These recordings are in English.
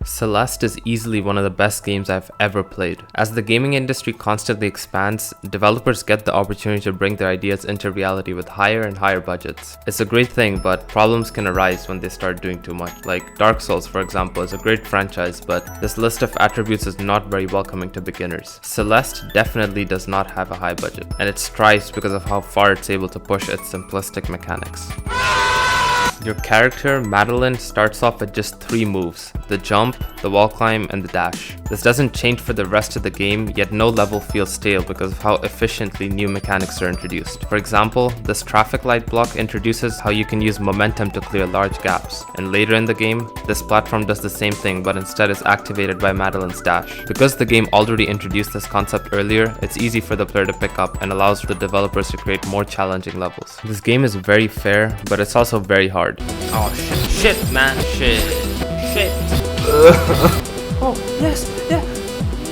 Celeste is easily one of the best games I've ever played. As the gaming industry constantly expands, developers get the opportunity to bring their ideas into reality with higher and higher budgets. It's a great thing, but problems can arise when they start doing too much. Like Dark Souls, for example, is a great franchise, but this list of attributes is not very welcoming to beginners. Celeste definitely does not have a high budget, and it strives because of how far it's able to push its simplistic mechanics. Your character, Madeline, starts off with just 3 moves: the jump, the wall climb, and the dash. This doesn't change for the rest of the game, yet no level feels stale because of how efficiently new mechanics are introduced. For example, this traffic light block introduces how you can use momentum to clear large gaps, and later in the game, this platform does the same thing but instead is activated by Madeline's dash. Because the game already introduced this concept earlier, it's easy for the player to pick up and allows the developers to create more challenging levels. This game is very fair, but it's also very hard. Oh shit, man, shit. Oh, yes, yeah.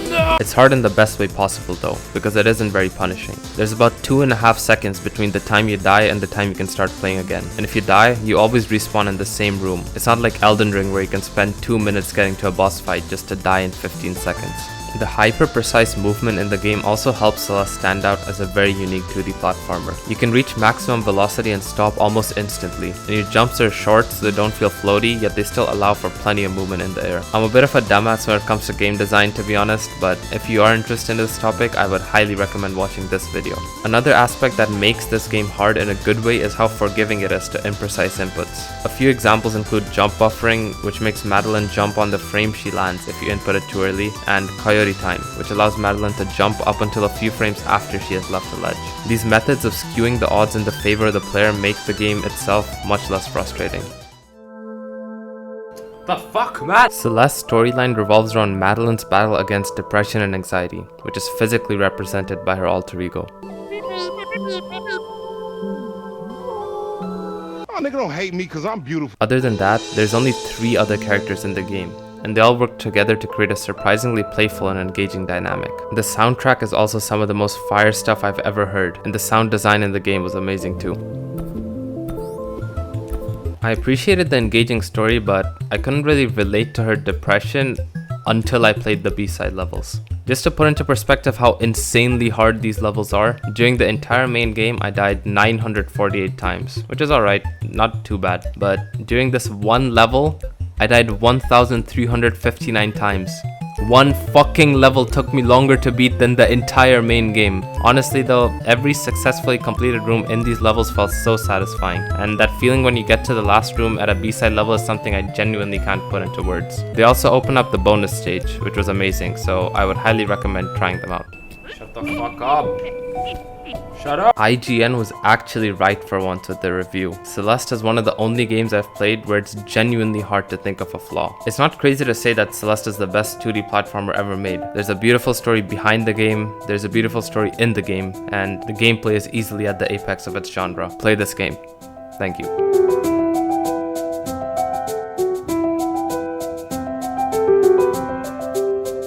No. It's hard in the best way possible though, because it isn't very punishing. There's about 2.5 seconds between the time you die and the time you can start playing again. And if you die, you always respawn in the same room. It's not like Elden Ring where you can spend 2 minutes getting to a boss fight just to die in 15 seconds. The hyper-precise movement in the game also helps Celeste stand out as a very unique 2D platformer. You can reach maximum velocity and stop almost instantly, and your jumps are short so they don't feel floaty, yet they still allow for plenty of movement in the air. I'm a bit of a dumbass when it comes to game design, to be honest, but if you are interested in this topic, I would highly recommend watching this video. Another aspect that makes this game hard in a good way is how forgiving it is to imprecise inputs. A few examples include jump buffering, which makes Madeline jump on the frame she lands if you input it too early, and coyote time, which allows Madeline to jump up until a few frames after she has left the ledge. These methods of skewing the odds in the favor of the player make the game itself much less frustrating. The fuck, man? Celeste's storyline revolves around Madeline's battle against depression and anxiety, which is physically represented by her alter ego. Oh, nigga don't hate me because I'm beautiful. Other than that, there's only 3 other characters in the game, and they all work together to create a surprisingly playful and engaging dynamic. The soundtrack is also some of the most fire stuff I've ever heard, and the sound design in the game was amazing too. I appreciated the engaging story, but I couldn't really relate to her depression until I played the B-side levels. Just to put into perspective how insanely hard these levels are, during the entire main game I died 948 times, which is alright, not too bad, but during this one level, I died 1,359 times. One fucking level took me longer to beat than the entire main game. Honestly though, every successfully completed room in these levels felt so satisfying, and that feeling when you get to the last room at a B-side level is something I genuinely can't put into words. They also open up the bonus stage, which was amazing, so I would highly recommend trying them out. Shut the fuck up. Shut up. IGN was actually right for once with their review. Celeste is one of the only games I've played where it's genuinely hard to think of a flaw. It's not crazy to say that Celeste is the best 2D platformer ever made. There's a beautiful story behind the game, there's a beautiful story in the game, and the gameplay is easily at the apex of its genre. Play this game. Thank you.